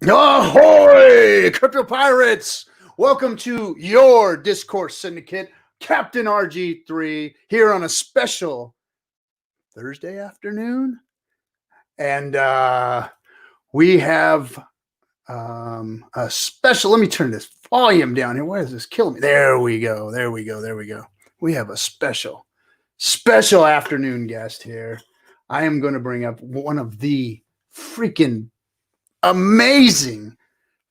Ahoy, crypto pirates! Welcome to your Discourse Syndicate, Captain RG3, here on a special Thursday afternoon. And we have a special, let me turn this volume down here. Why is this killing me? There we go. We have a special afternoon guest here. I am going to bring up one of the freaking amazing,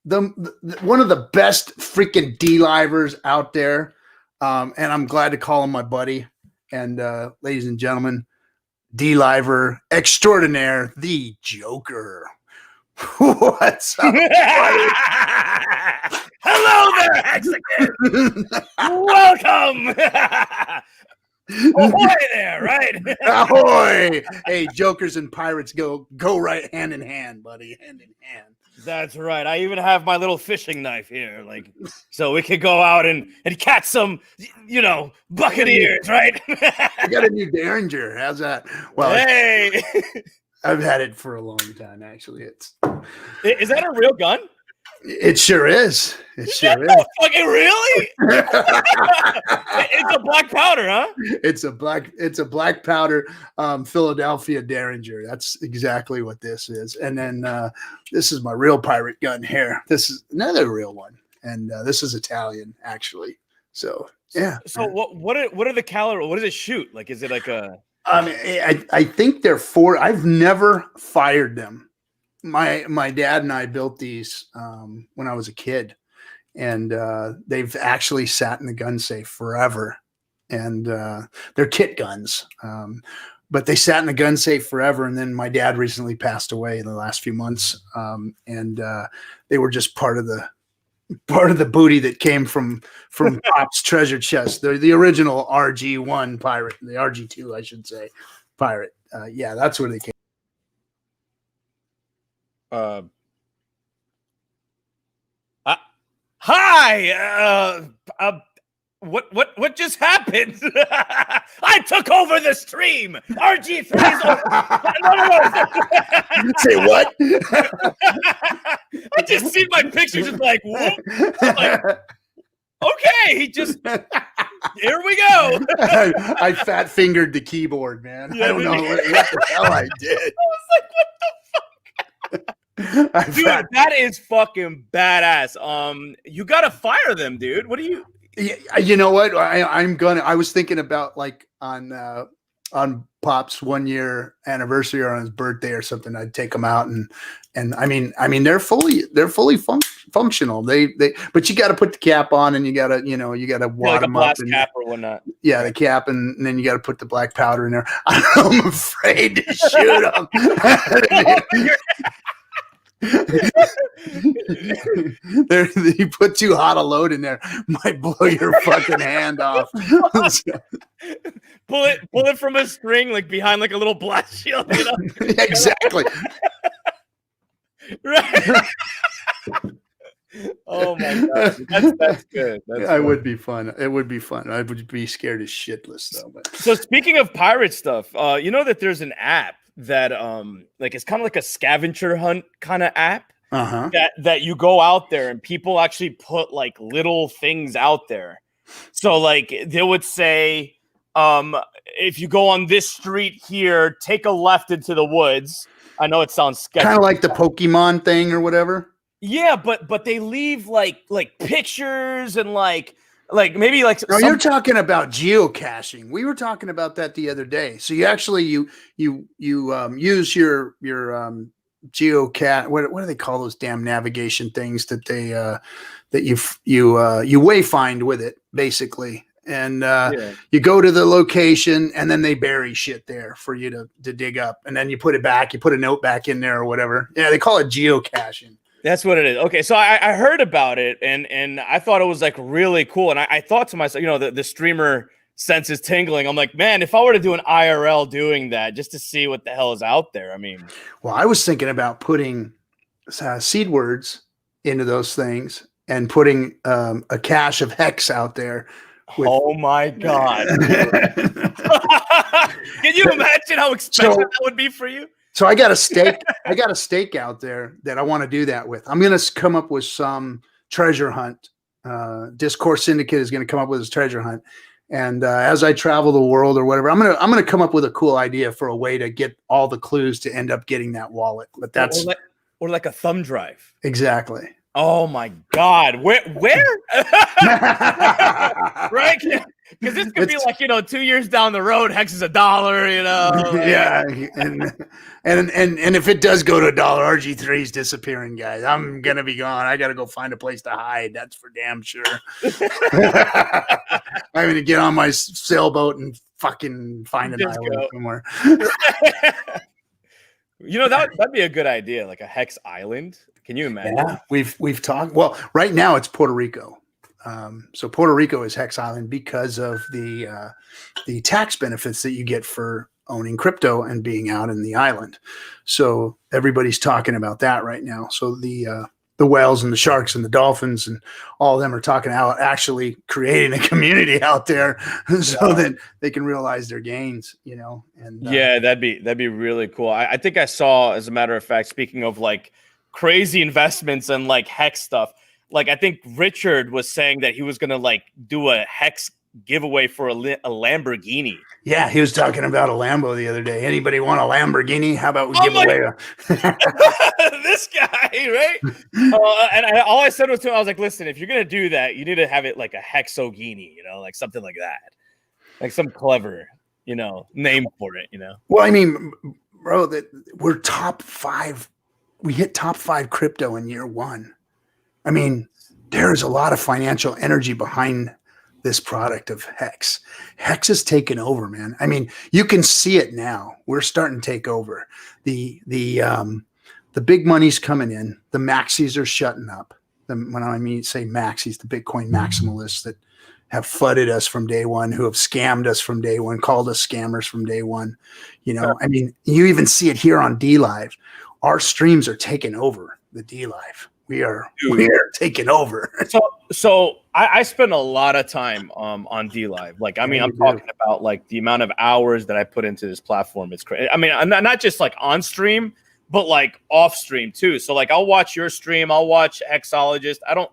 one of the best freaking Dlivers out there, and I'm glad to call him my buddy. And ladies and gentlemen, Dliver extraordinaire, the Joker. What's up, buddy? Hello there, Hexologist. Welcome. Ahoy there, right? Ahoy! Hey, Jokers and pirates go right hand in hand, buddy, hand in hand. That's right. I even have my little fishing knife here, like, so we could go out and catch some, buccaneers, right? I got a new Derringer. How's that? Well, hey, I've had it for a long time, actually. Is that a real gun? It sure is. It sure is. Fucking really? It's a black powder, huh? It's a black powder Philadelphia Derringer. That's exactly what this is. And then this is my real pirate gun here. This is another real one, and this is Italian, actually. So yeah. So what are the caliber? What does it shoot? Like, is it like a? I think they're I've never fired them. My dad and I built these when I was a kid, and they've actually sat in the gun safe forever. And they're kit guns, but they sat in the gun safe forever. And then my dad recently passed away in the last few months, and they were just part of the booty that came from Pop's treasure chest. They're the original RG1 pirate, the RG2, I should say, pirate. Yeah, that's where they came. Hi. What just happened? I took over the stream. RG3's No. Say what? I just see my picture, just like, whoop. I'm like, okay, he just. Here we go. I fat fingered the keyboard, man. Yeah, I don't know what the hell I did. I was like, what the fuck? Dude, that is fucking badass. You gotta fire them, dude. What do you? You know what? I was thinking about, like, on Pop's 1 year anniversary or on his birthday or something. I'd take them out and I mean they're fully functional. But you got to put the cap on, and you got to wad them up, and cap or whatnot. Yeah, the cap, and then you got to put the black powder in there. I'm afraid to shoot them. You put too hot a load in there, might blow your fucking hand off. pull it from a string, like behind like a little blast shield. Exactly. Right. Oh my god, that's good. It would be fun. It would be fun. I would be scared as shitless though. But. So speaking of pirate stuff, you know that there's an app that like it's kind of like a scavenger hunt kind of app. That you go out there and people actually put like little things out there. So like they would say, if you go on this street here, take a left into the woods. I know it sounds sketchy. Kind of like the Pokemon thing or whatever. Yeah, but they leave like pictures and like maybe like. No, you're talking about geocaching. We were talking about that the other day. So you actually you use your geocache. What do they call those damn navigation things that they that you wayfind with it basically, and you go to the location and then they bury shit there for you to dig up, and then you put it back. You put a note back in there or whatever. Yeah, they call it geocaching. That's what it is. Okay, so I heard about it and I thought it was like really cool. And I thought to myself, the streamer sense is tingling. I'm like, man, if I were to do an IRL doing that just to see what the hell is out there, I mean. Well, I was thinking about putting seed words into those things and putting a cache of hex out there. Oh my God. Can you imagine how expensive that would be for you? So I got a stake. I got a stake out there that I want to do that with. I'm going to come up with some treasure hunt. Discourse Syndicate is going to come up with his treasure hunt. And as I travel the world or whatever, I'm gonna come up with a cool idea for a way to get all the clues to end up getting that wallet. But that's or like a thumb drive. Exactly. Oh my God, where? Right? Because this could be like 2 years down the road. Hex is $1. Like. Yeah, and if it does go to $1, RG3 is disappearing, guys. I'm gonna be gone. I gotta go find a place to hide. That's for damn sure. I'm gonna get on my sailboat and fucking find an island somewhere. That'd be a good idea, like a Hex Island. Can you imagine? Yeah, we've talked. Well, right now it's Puerto Rico. So Puerto Rico is Hex Island because of the tax benefits that you get for owning crypto and being out in the island. So everybody's talking about that right now. So the whales and the sharks and the dolphins and all of them are talking about actually creating a community out there so that they can realize their gains, and that'd be really cool. I think I saw, as a matter of fact, speaking of like crazy investments and like Hex stuff, like I think Richard was saying that he was going to like do a Hex giveaway for a Lamborghini. Yeah, he was talking about a Lambo the other day. Anybody want a Lamborghini? How about we give away this guy, right? And all I said was to him, I was like, listen, if you're going to do that, you need to have it like a Hexogini, like something like that. Like some clever, name for it, Well, I mean, bro, we're top 5. We hit top 5 crypto in year 1. I mean, there's a lot of financial energy behind this product of Hex. Hex is taken over, man. I mean, you can see it now. We're starting to take over. The big money's coming in. The maxis are shutting up. When I say maxis, the Bitcoin maximalists that have flooded us from day one, who have scammed us from day one, called us scammers from day one. I mean, you even see it here on Dlive. Our streams are taking over the Dlive. We are taking over. So I spend a lot of time on Dlive. Like, I mean, I'm talking about like the amount of hours that I put into this platform. It's crazy. I mean, I'm not just like on stream, but like off stream too. So like, I'll watch your stream. I'll watch Hexologist. I don't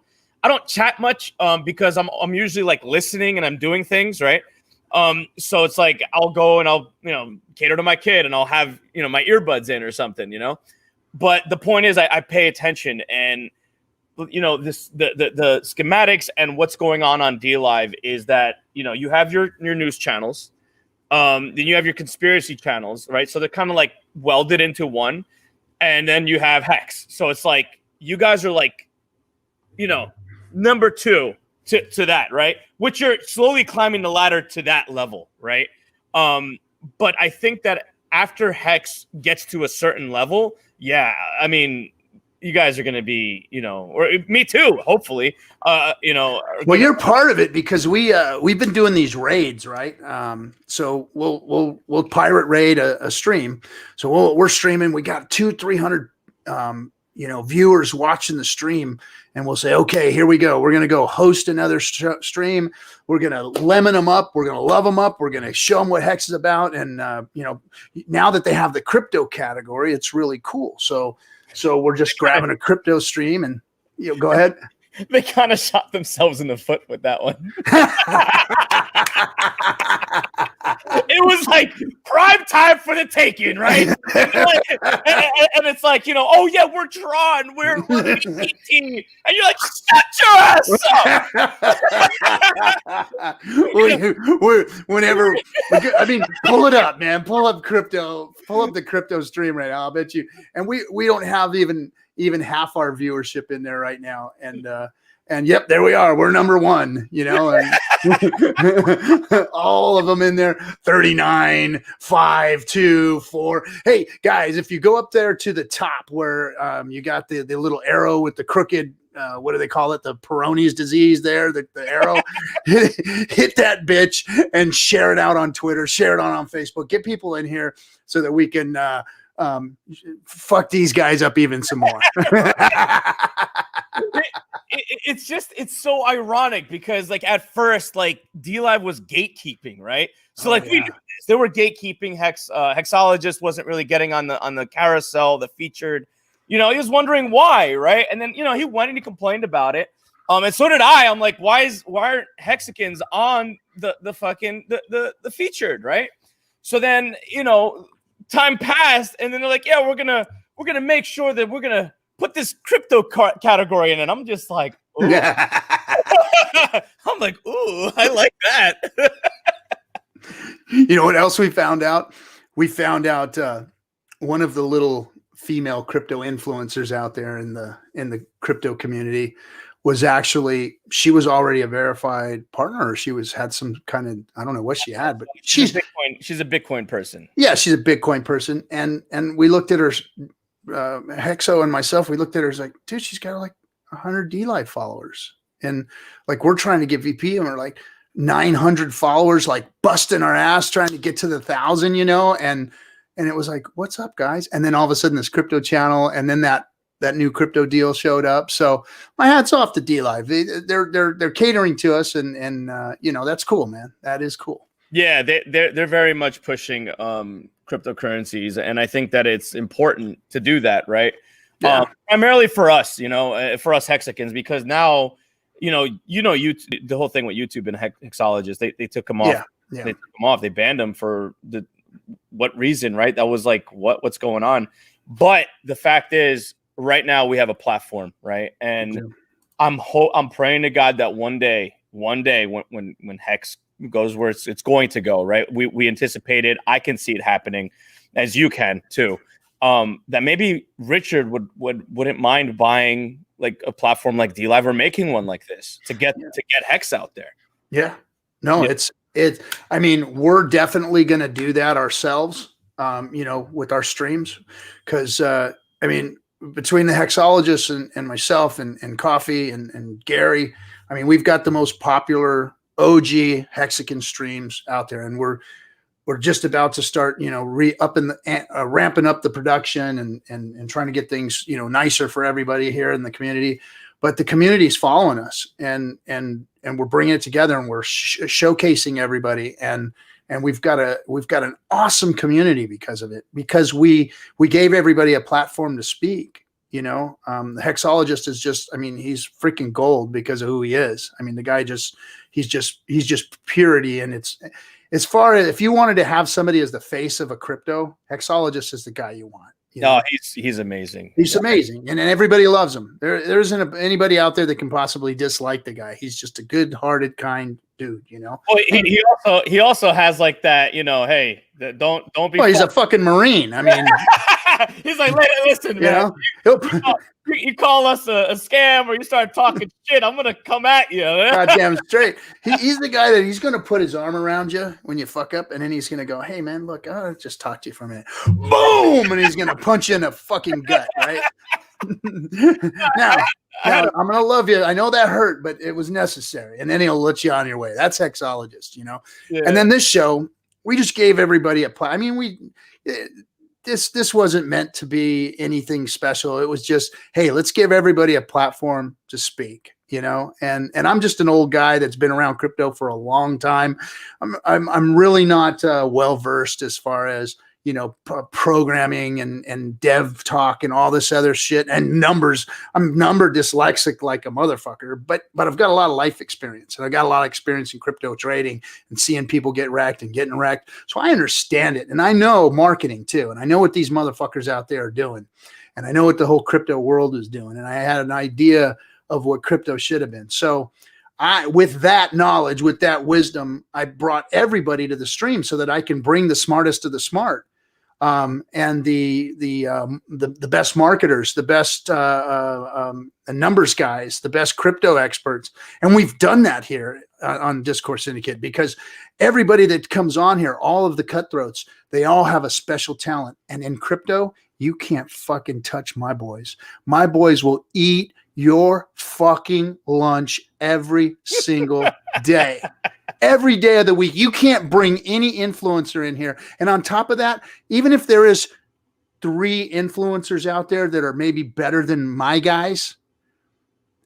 chat much because I'm usually like listening and I'm doing things, right? So it's like I'll go and I'll cater to my kid and I'll have my earbuds in or something, But the point is, I pay attention, and this the schematics and what's going on Dlive is that you have your news channels, then you have your conspiracy channels, right? So they're kind of like welded into one, and then you have Hex. So it's like you guys are like, number 2 to that, right? Which you're slowly climbing the ladder to that level, right? But I think that after Hex gets to a certain level, yeah, I mean, you guys are going to be, or me too, hopefully, Well, you're part of it because we've been doing these raids, right? So we'll pirate raid a stream. So we're streaming. We got 200-300, viewers watching the stream, and we'll say, okay, here we go. We're going to go host another stream. We're going to lemon them up. We're going to love them up. We're going to show them what Hex is about. And, now that they have the crypto category, it's really cool. So we're just grabbing a crypto stream and, go ahead. They kind of shot themselves in the foot with that one. It was like prime time for the taking, right? And it's like, oh yeah, we're drawn, we're BT, and you're like, shut your ass up. Pull it up, man. Pull up the crypto stream right now. I'll bet you. And we don't have even half our viewership in there right now. And yep, there we are. We're number 1, and all of them in there, 39, 5, 2, 4. Hey guys, if you go up there to the top where you got the little arrow with the crooked, what do they call it? The Peyronie's disease there, the arrow, hit that bitch and share it out on Twitter, share it on Facebook, get people in here so that we can fuck these guys up even some more. It's it's so ironic because like at first, like Dlive was gatekeeping, right? So we knew this. They were gatekeeping. Hexologist wasn't really getting on the carousel, the featured. He was wondering why, right? And then he went and he complained about it. And so did I. I'm like, why aren't Hexicans on the fucking the featured, right? So then time passed, and then they're like, yeah, we're gonna make sure that we're gonna put this crypto category in it. I'm just like, ooh. I'm like, ooh, I like that. You know what else we found out? We found out one of the little female crypto influencers out there in the crypto community was she was already a verified partner. Or she had some kind of, I don't know what she had, but she's a Bitcoin person. Yeah, she's a Bitcoin person, and we looked at her. Hexo and myself, we looked at her as like, dude, she's got like 100 Dlive followers, and like we're trying to get VP, and we're like 900 followers, like busting our ass trying to get to the 1,000, and it was like, what's up, guys? And then all of a sudden, this crypto channel, and then that new crypto deal showed up. So my hat's off to Dlive. They're catering to us, and that's cool, man. That is cool. Yeah, they're very much pushing cryptocurrencies, and I think that it's important to do that, right? Yeah. Primarily for us, for us Hexicans, because now, YouTube, the whole thing with YouTube and Hexologist, they took them off. Yeah. Yeah. They took them off. They banned them for what reason, right? That was like, what's going on? But the fact is, right now we have a platform, right? And yeah. I'm praying to God that one day when Hex goes where it's going to go, right? We anticipate it. I can see it happening, as you can too. That maybe Richard wouldn't mind buying like a platform like Dlive or making one like this to get Hex out there. Yeah, no, yeah. I mean, we're definitely going to do that ourselves. With our streams, because I mean, between the Hexologist and myself and Coffee and Gary, I mean, we've got the most popular OG Hexican streams out there, and we're just about to start, ramping up the production and trying to get things, nicer for everybody here in the community. But the community is following us, and we're bringing it together, and we're showcasing everybody, and we've got an awesome community because of it, because we gave everybody a platform to speak. The Hexologist is just, I mean, he's freaking gold because of who he is. I mean, the guy he's just purity. And it's, as far as if you wanted to have somebody as the face of a crypto, Hexologist is the guy you want. No, he's amazing. He's amazing. And everybody loves him. There isn't anybody out there that can possibly dislike the guy. He's just a good hearted, kind dude, Well, he also has like that, hey, don't be. Well, he's a fucking Marine. I mean, he's like, listen, man. You call us a scam or you start talking shit, I'm gonna come at you. Goddamn straight. He's the guy that he's gonna put his arm around you when you fuck up, and then he's gonna go, "Hey, man, look, I'll just talk to you for a minute." Boom, and he's gonna punch you in the fucking gut, right? Now I'm gonna love you. I know that hurt, but it was necessary, and then he'll let you on your way. That's Hexologist, Yeah. And then this show, we just gave everybody I mean, This wasn't meant to be anything special. It was just, hey, let's give everybody a platform to speak, and I'm just an old guy that's been around crypto for a long time. I'm really not well-versed as far as, programming and dev talk and all this other shit and numbers. I'm number dyslexic like a motherfucker, but I've got a lot of life experience, and I got a lot of experience in crypto trading and seeing people get wrecked and getting wrecked. So I understand it. And I know marketing too. And I know what these motherfuckers out there are doing. And I know what the whole crypto world is doing. And I had an idea of what crypto should have been. So with that knowledge, with that wisdom, I brought everybody to the stream so that I can bring the smartest of the smart. And the best marketers, the best numbers guys, the best crypto experts. And we've done that here on Discourse Syndicate, because everybody that comes on here, all of the cutthroats, they all have a special talent. And in crypto, you can't fucking touch my boys. My boys will eat your fucking lunch every single day. Every day of the week. You can't bring any influencer in here. And on top of that, even if there is 3 influencers out there that are maybe better than my guys,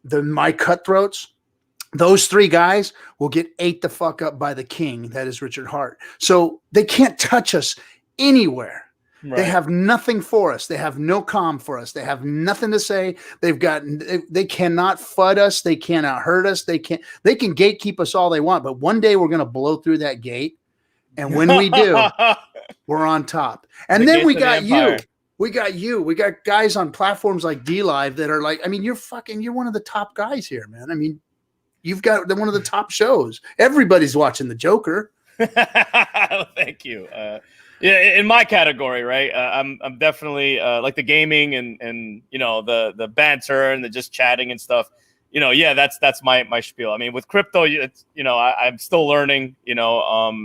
my Cutthroats, those 3 guys will get ate the fuck up by the king. That is Richard Hart. So they can't touch us anywhere. Right. They have nothing for us. They have no comm for us. They have nothing to say. They cannot FUD us. They cannot hurt us. They can gatekeep us all they want. But one day we're going to blow through that gate. And when we do, we're on top. And then we got you. We got you. We got guys on platforms like Dlive that are like, I mean, you're one of the top guys here, man. I mean, you've got one of the top shows. Everybody's watching the Joker. Thank you. Yeah, in my category, right? I'm definitely like the gaming and you know the banter and the just chatting and stuff. You know, yeah, that's my spiel. I mean, with crypto, it's, you know, I'm still learning. You know,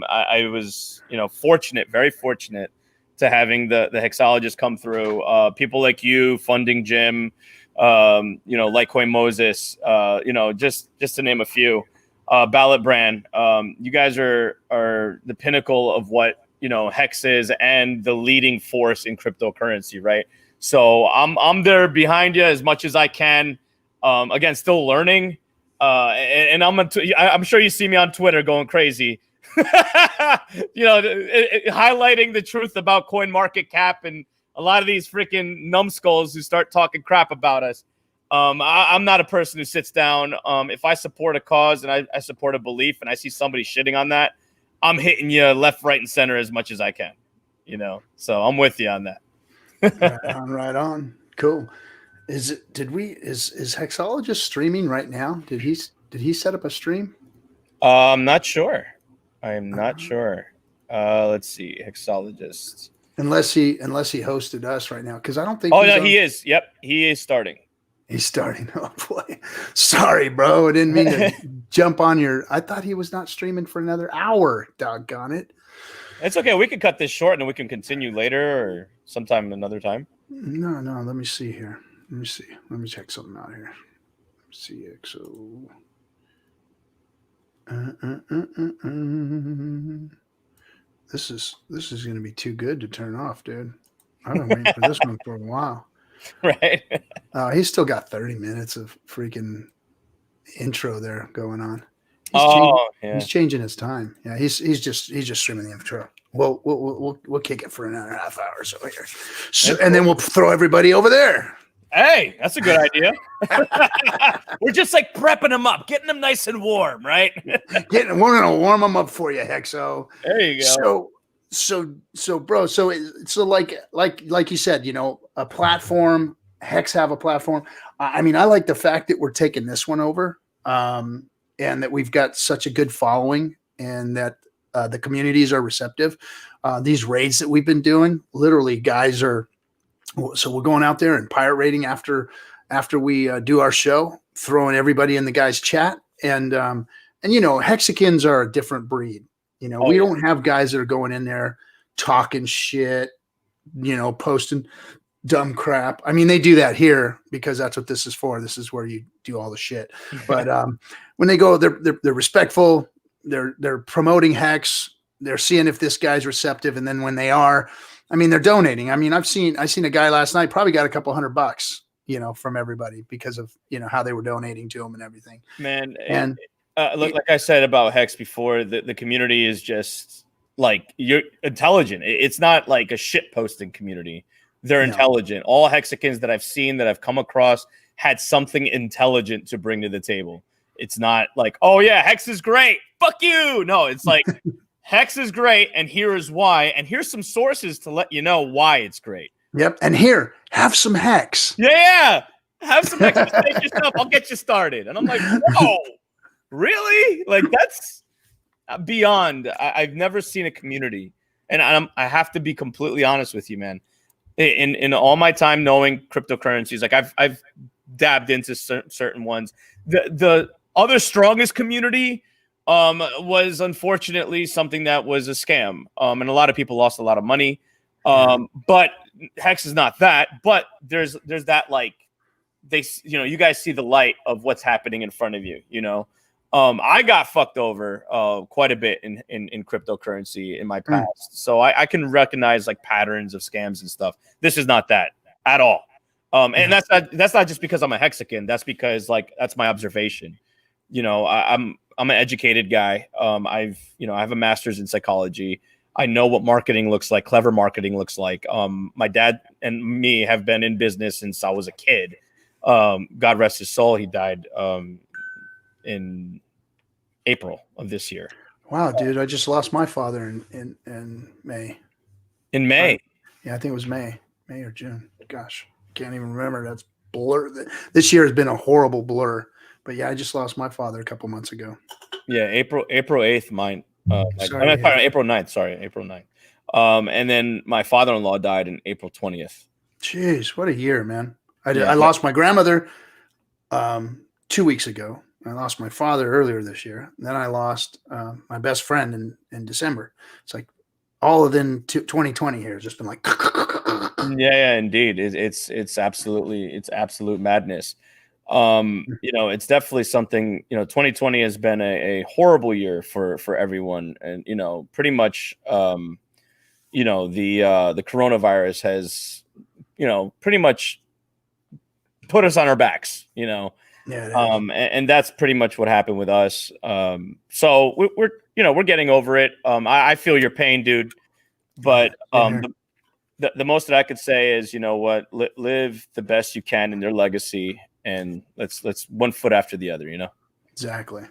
I was, you know, very fortunate to having the Hexologist come through. People like you funding Jim, you know, Litecoin Moses, you know, just to name a few. Ballot Brand, you guys are the pinnacle of what, you know, Hex is and the leading force in cryptocurrency, right? So I'm there behind you as much as I can. Again, still learning, and I'm sure you see me on Twitter going crazy, you know, highlighting the truth about coin market cap and a lot of these freaking numbskulls who start talking crap about us. I'm not a person who sits down. If I support a cause and I support a belief and I see somebody shitting on that, I'm hitting you left, right, and center as much as I can, you know. So I'm with you on that. Right on. Cool. Is Hexologist streaming right now? Did he set up a stream? I'm not sure. I'm not sure. Let's see, Hexologist. Unless he hosted us right now, because I don't think. Oh no, he is. Yep, he is starting. He's starting. Oh boy, sorry, bro. I didn't mean to jump on your. I thought he was not streaming for another hour. Doggone it. It's okay. We can cut this short and we can continue later or sometime another time. No. Let me see here. Let me see. Let me check something out here. CXO. This is going to be too good to turn off, dude. I've been waiting for this one for a while. Right. He's still got 30 minutes of freaking intro there going on. He's changing his time. Yeah, he's just streaming the intro. We'll kick it for another half hour or so here. So, and then we'll throw everybody over there. Hey, that's a good idea. We're just like prepping them up, getting them nice and warm, right? We're gonna warm them up for you, Hexo. There you go. So, bro. So like you said, you know, a platform. Hex have a platform. I mean, I like the fact that we're taking this one over, and that we've got such a good following, and that the communities are receptive. These raids that we've been doing, literally, guys are. So we're going out there and pirate raiding after we do our show, throwing everybody in the guys' chat, and you know, Hexicans are a different breed. You know, we don't have guys that are going in there talking shit, you know, posting dumb crap. I mean, they do that here because that's what this is for. This is where you do all the shit. But when they go, they're respectful. They're promoting Hex. They're seeing if this guy's receptive, and then when they are. I mean, they're donating. I mean, I seen a guy last night, probably got a couple $100, you know, from everybody because of, you know, how they were donating to him and everything. Man. And like I said about Hex before, the community is just like, you're intelligent. It's not like a shit posting community. They're intelligent. All Hexicans that I've seen, that I've come across, had something intelligent to bring to the table. It's not like, oh yeah, Hex is great, fuck you. No, it's like, Hex is great, and here is why. And here's some sources to let you know why it's great. Yep. And here, have some Hex. Yeah. Have some Hex. Take yourself. I'll get you started. And I'm like, whoa, really? Like, that's beyond. I've never seen a community. And I have to be completely honest with you, man. In all my time knowing cryptocurrencies, like I've dabbed into certain ones. The other strongest community was unfortunately something that was a scam. And a lot of people lost a lot of money. But Hex is not that, but there's that, like, you know, you guys see the light of what's happening in front of you, you know. I got fucked over quite a bit in cryptocurrency in my past. So I can recognize like patterns of scams and stuff. This is not that at all. And that's not just because I'm a Hexican. That's because like that's my observation. You know, I'm an educated guy. I have a master's in psychology. I know what marketing looks like, clever marketing looks like. My dad and me have been in business since I was a kid. God rest his soul. He died in April of this year. Wow, dude, I just lost my father in May. In May? Yeah, I think it was May or June. Gosh, can't even remember. That's blur. This year has been a horrible blur. But yeah, I just lost my father a couple months ago. Yeah, April 8th, mine. April 9th. Sorry, April 9th. And then my father-in-law died in April 20th. Jeez, what a year, man. I lost my grandmother 2 weeks ago. I lost my father earlier this year. Then I lost my best friend in December. It's like all within 2020 here. It's just been like. Yeah, indeed. It's absolute madness. It's definitely something. 2020 has been a horrible year for everyone, and pretty much the coronavirus has pretty much put us on our backs. And that's pretty much what happened with us. So we're getting over it. I feel your pain, dude, but the most that I could say is, live the best you can in their legacy. And let's one foot after the other, Exactly.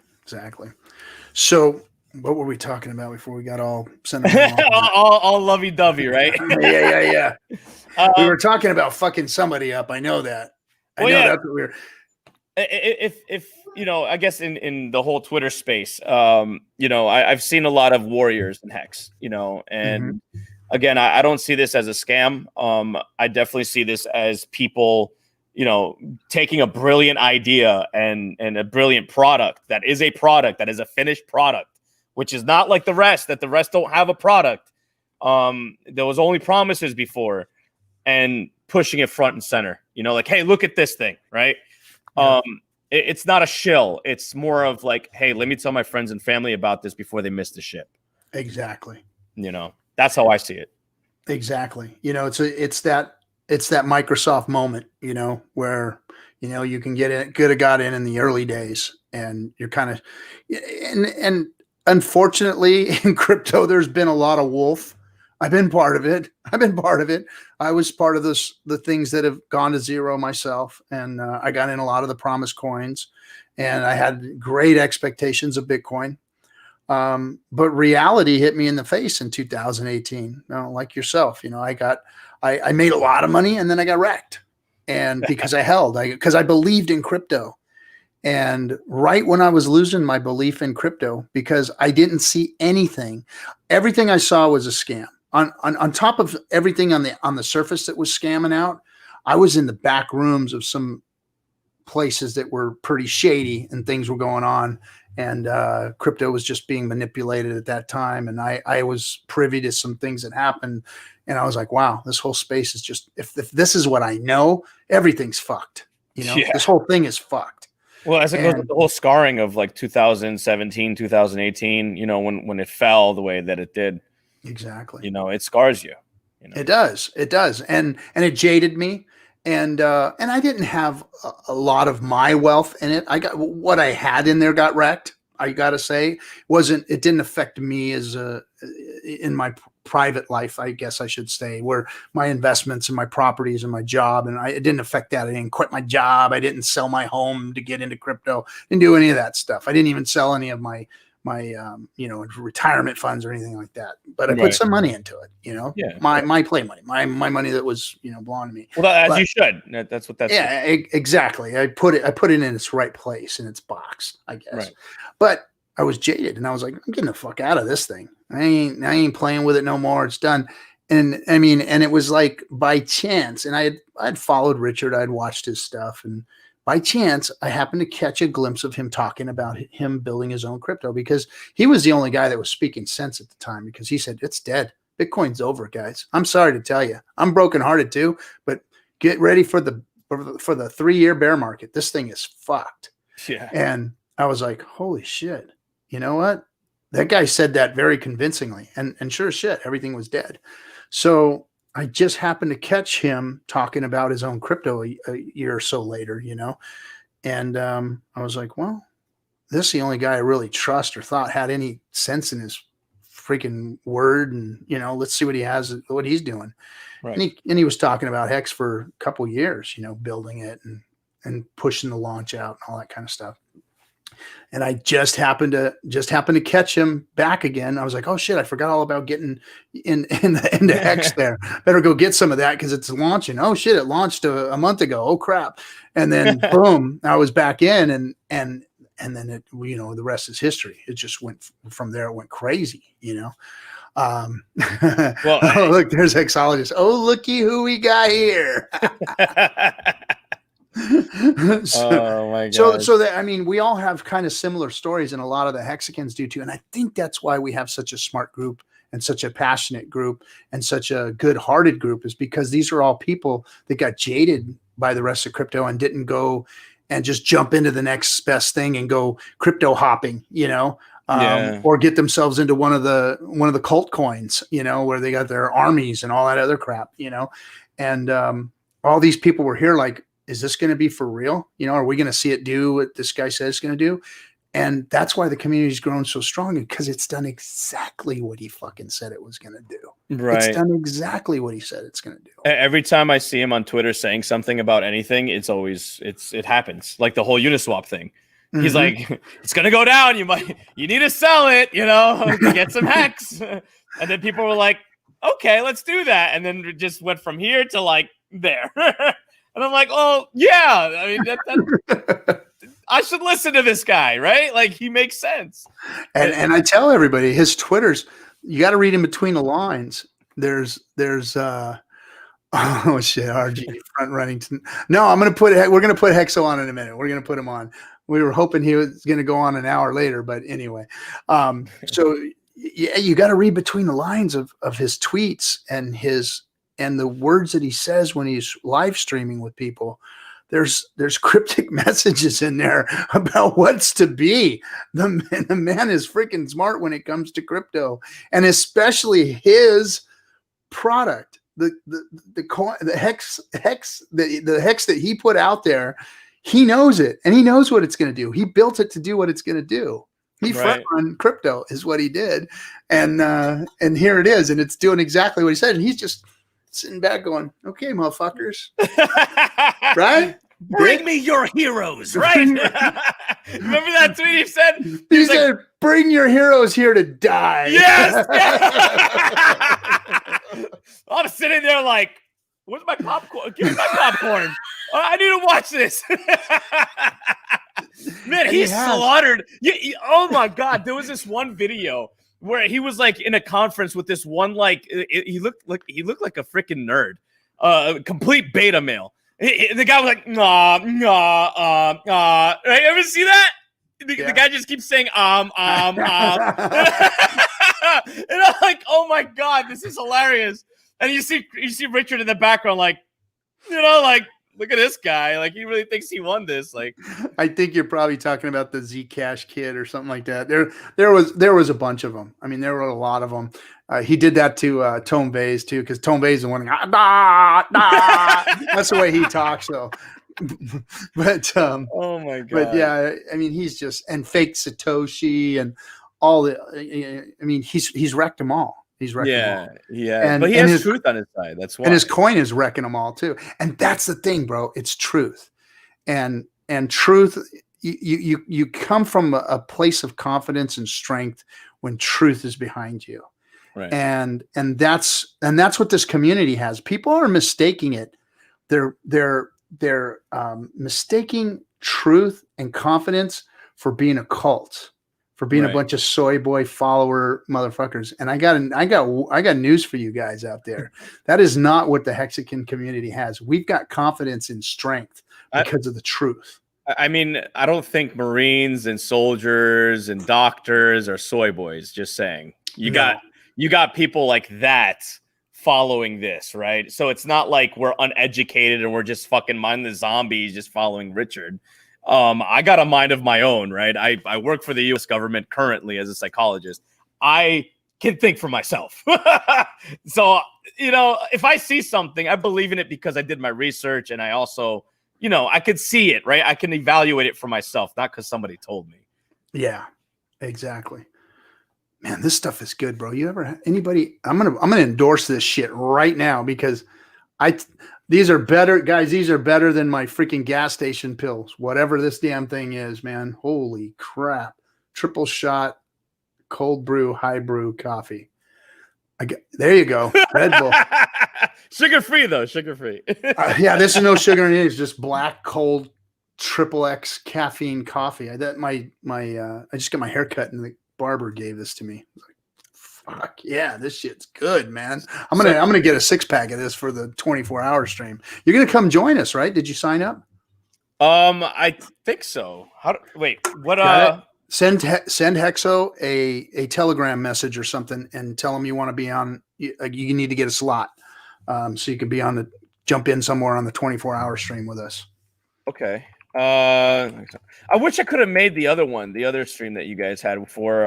So what were we talking about before we got all sentimental? all lovey-dovey, right? Yeah. We were talking about fucking somebody up. I know that. That's what we were. If I guess in the whole Twitter space, I've seen a lot of warriors in Hex, and again, I don't see this as a scam. I definitely see this as people taking a brilliant idea and a brilliant product that is a finished product, which is not like the rest, that the rest don't have a product. There was only promises before, and pushing it front and center, like, hey, look at this thing, right? Yeah. It's not a shill. It's more of like, hey, let me tell my friends and family about this before they miss the ship. Exactly. That's how I see it. Exactly. It's that Microsoft moment, where, you can could have got in the early days, and you're kind of, and unfortunately in crypto, there's been a lot of wolf. I've been part of it. I was part of the things that have gone to zero myself. And I got in a lot of the promised coins, and I had great expectations of Bitcoin. But reality hit me in the face in 2018. Like yourself, I made a lot of money, and then I got wrecked. And because because I believed in crypto. And right when I was losing my belief in crypto, because I didn't see everything I saw was a scam. On top of everything on the surface that was scamming out, I was in the back rooms of some places that were pretty shady, and things were going on. And crypto was just being manipulated at that time. And I was privy to some things that happened. And I was like, wow, this whole space is just, if this is what I know, everything's fucked. This whole thing is fucked. Well, as it goes with the whole scarring of like 2017, 2018, when it fell the way that it did. Exactly. It scars you. It does. And it jaded me. And I didn't have a lot of my wealth in it. I got what I had in there got wrecked. I got to say, it didn't affect me in my private life, I guess I should say, where my investments and my properties and my job, and it didn't affect that. I didn't quit my job. I didn't sell my home to get into crypto. Didn't do any of that stuff. I didn't even sell any of my retirement funds or anything like that. But I put some money into it, my play money, my money that was, belonged to me. Well, as you should. That's what that's. Yeah, exactly. I put it in its right place, in its box, I guess. Right. But I was jaded, and I was like, I'm getting the fuck out of this thing. I ain't playing with it no more. It's done. And I mean, and it was like by chance, and I'd followed Richard. I'd watched his stuff, and by chance, I happened to catch a glimpse of him talking about him building his own crypto, because he was the only guy that was speaking sense at the time, because he said, it's dead. Bitcoin's over, guys. I'm sorry to tell you. I'm brokenhearted too, but get ready for the 3-year bear market. This thing is fucked. Yeah. And I was like, holy shit. You know what? That guy said that very convincingly, and sure as shit, everything was dead. So I just happened to catch him talking about his own crypto a year or so later, you know, and I was like, well, this is the only guy I really trust or thought had any sense in his freaking word, and you know, let's see what he has, what he's doing. Right. And he was talking about Hex for a couple years, you know, building it and pushing the launch out and all that kind of stuff. And I just happened to catch him back again. I was like, oh shit, I forgot all about getting into Hex there. Better go get some of that because it's launching. Oh shit, it launched a month ago. Oh crap. And then boom, I was back in and then it, you know, the rest is history. It just went from there. It went crazy, you know. Well, oh, look, there's Hexologist. Oh, looky who we got here. Oh my god. So that, I mean, we all have kind of similar stories, and a lot of the Hexicans do too. And I think that's why we have such a smart group and such a passionate group and such a good-hearted group, is because these are all people that got jaded by the rest of crypto and didn't go and just jump into the next best thing and go crypto hopping, you know, or get themselves into one of the cult coins, you know, where they got their armies and all that other crap, you know. And all these people were here like, is this going to be for real? You know, are we going to see it do what this guy says it's going to do? And that's why the community's grown so strong, because it's done exactly what he fucking said it was going to do. Right. It's done exactly what he said it's going to do. Every time I see him on Twitter saying something about anything, it happens. Like the whole Uniswap thing. He's like, it's going to go down. You need to sell it, you know, to get some Hex. And then people were like, okay, let's do that. And then it just went from here to like there. And I'm like, oh, yeah. I mean, I should listen to this guy, right? Like, he makes sense. And I tell everybody, his Twitters, you got to read in between the lines. There's oh shit, RG front running. No, we're going to put Hexo on in a minute. We're going to put him on. We were hoping he was going to go on an hour later, but anyway. So yeah, you got to read between the lines of his tweets and the words that he says when he's live streaming with people. There's cryptic messages in there about what's to be. The man is freaking smart when it comes to crypto, and especially his product, the hex that he put out there. He knows it, and he knows what it's going to do. He built it to do what it's going to do. He front run crypto is what he did, and here it is, and it's doing exactly what he said. And he's just sitting back going, okay, motherfuckers. Right? Bring me your heroes, right? Remember that tweet he said? He said, like, bring your heroes here to die. Yes! I'm sitting there like, where's my popcorn? Give me my popcorn. I need to watch this. Man, he slaughtered. Oh my God. There was this one video where he was like in a conference with this one, like he looked like a freaking nerd, complete beta male. The guy was like, nah. Right? Ever see that? The guy just keeps saying, And I'm like, oh my God, this is hilarious. And you see Richard in the background, like, you know, like, look at this guy. Like, he really thinks he won this. Like, I think you're probably talking about the Zcash kid or something like that. There was a bunch of them. I mean, there were a lot of them. He did that to Tone Bays too, because Tone Bays is the one. That's the way he talks, though. But oh my God. But yeah, I mean, he's just, and fake Satoshi and all the. I mean, he's wrecked them all. He's wrecking them all. Yeah. But he has truth on his side. That's why. And his coin is wrecking them all too. And that's the thing, bro. It's truth. And truth, you come from a place of confidence and strength when truth is behind you. Right. And that's what this community has. People are mistaking it. They're mistaking truth and confidence for being a cult, for being a bunch of soy boy follower motherfuckers. And I got news for you guys out there. That is not what the Hexican community has. We've got confidence and strength because of the truth. I mean, I don't think Marines and soldiers and doctors are soy boys. Just saying, you got people like that following this, right? So it's not like we're uneducated and we're just fucking mindless zombies just following Richard. I got a mind of my own, right? I work for the U.S. government currently as a psychologist. I can think for myself. So, you know, if I see something, I believe in it because I did my research, and I also, you know, I could see it, right? I can evaluate it for myself, not because somebody told me. Yeah, exactly. Man, this stuff is good, bro. You ever anybody? I'm gonna endorse this shit right now because these are better, guys. These are better than my freaking gas station pills. Whatever this damn thing is, man. Holy crap! Triple shot, cold brew, high brew coffee. There you go, Red Bull. Sugar free though, sugar free. Yeah, this is no sugar in it. It's just black, cold, triple X caffeine coffee. I just got my hair cut and the barber gave this to me. Fuck yeah, this shit's good, man. I'm gonna get a 6-pack of this for the 24-hour stream. You're gonna come join us, right? Did you sign up? I think so. Wait, what? Send Hexo a Telegram message or something and tell him you want to be on. You need to get a slot, so you can be on jump in somewhere on the 24-hour stream with us. Okay. I wish I could have made the other stream that you guys had for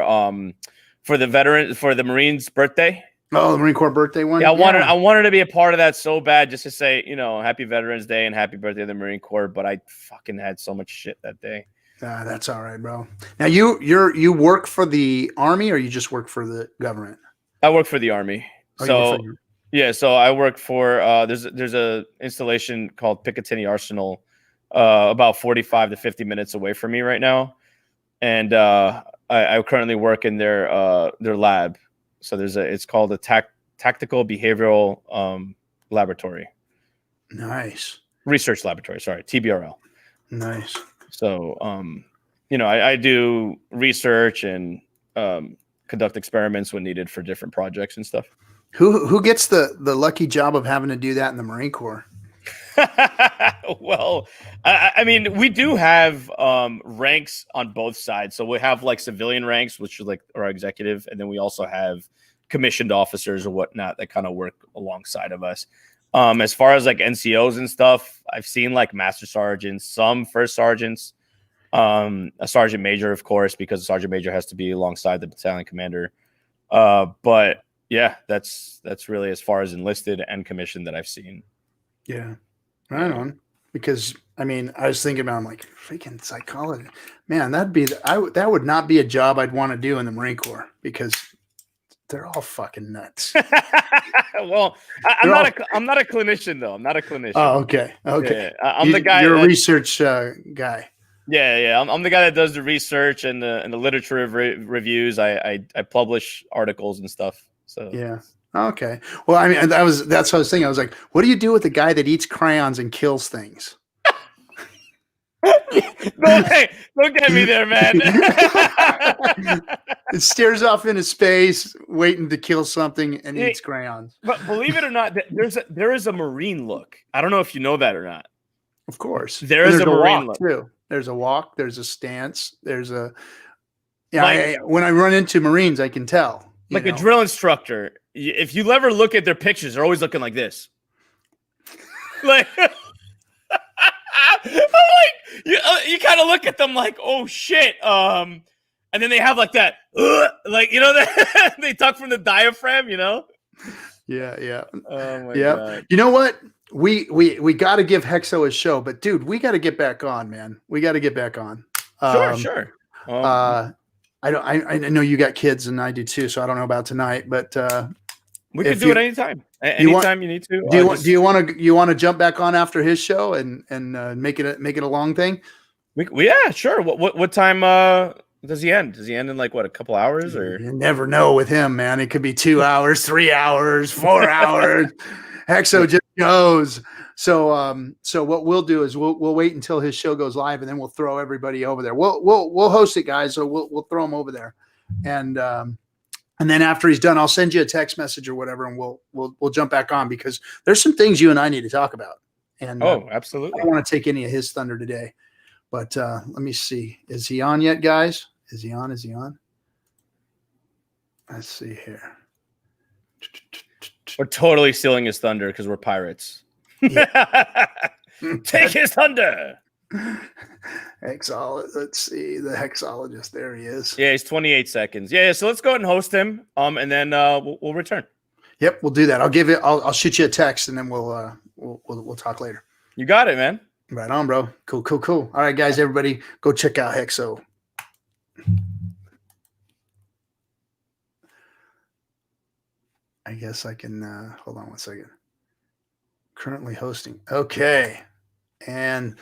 the Marines' birthday. Oh, the Marine Corps birthday one. Yeah, I wanted to be a part of that so bad, just to say, you know, happy Veterans Day and happy birthday to the Marine Corps. But I fucking had so much shit that day. That's all right, bro. Now you work for the Army, or you just work for the government? I work for the Army. So I work for there's a installation called Picatinny Arsenal, about 45 to 50 minutes away from me right now, and I currently work in their lab. So it's called a tactical behavioral laboratory. Nice. Research laboratory, sorry, TBRL. Nice. So you know, I do research and conduct experiments when needed for different projects and stuff. Who gets the lucky job of having to do that in the Marine Corps? Well, I mean, we do have ranks on both sides. So we have like civilian ranks, which is like our executive, and then we also have commissioned officers or whatnot that kind of work alongside of us. As far as like NCOs and stuff, I've seen like master sergeants, some first sergeants, a sergeant major, of course, because the sergeant major has to be alongside the battalion commander. But yeah, that's really as far as enlisted and commissioned that I've seen. Yeah. Right on. Because I mean, I was thinking about, I'm like, freaking psychology, man. That would not be a job I'd want to do in the Marine Corps because they're all fucking nuts. Well, I'm not a clinician though. I'm not a clinician. Oh, okay. Okay. Yeah. I'm the guy. You're a research guy. Yeah. I'm the guy that does the research and the literature reviews. I publish articles and stuff. So yeah. Okay. Well, I mean, that's what I was thinking. I was like, what do you do with the guy that eats crayons and kills things? Don't get me there, man. It stares off into space, waiting to kill something, and eats crayons. But believe it or not, there is a Marine look. I don't know if you know that or not. Of course, there is a Marine look too. There's a walk. There's a stance. There's a when I run into Marines, I can tell. Like a drill instructor, if you ever look at their pictures, they're always looking like this. Like, you kind of look at them like, oh shit. And then they have like that, like, you know, that they talk from the diaphragm, you know? Yeah. Oh my God. You know what? We got to give Hexo a show, but dude, we got to get back on, man. We got to get back on. Sure. I know you got kids and I do too, so I don't know about tonight, but we can do it anytime. Anytime you need to. Do you want to jump back on after his show and make it a long thing? Yeah, sure. What time does he end? Does he end in like what, a couple hours or? You never know with him, man. It could be 2 hours, 3 hours, 4 hours. Hexo just goes. So what we'll do is we'll wait until his show goes live, and then we'll throw everybody over there. We'll host it, guys. So we'll throw them over there, and then after he's done, I'll send you a text message or whatever, and we'll jump back on because there's some things you and I need to talk about. And absolutely. I don't want to take any of his thunder today, but let me see. Is he on yet, guys? Is he on? Let's see here. We're totally stealing his thunder because we're pirates. Yeah. Take his thunder. Let's see the hexologist. There he is. Yeah, he's 28 seconds. Yeah, so let's go ahead and host him. And then we'll return. Yep, we'll do that. I'll shoot you a text and then we'll talk later. You got it, man. Right on, bro. Cool. All right, guys, everybody go check out Hexo. I guess I can hold on one second. Currently hosting. Okay. And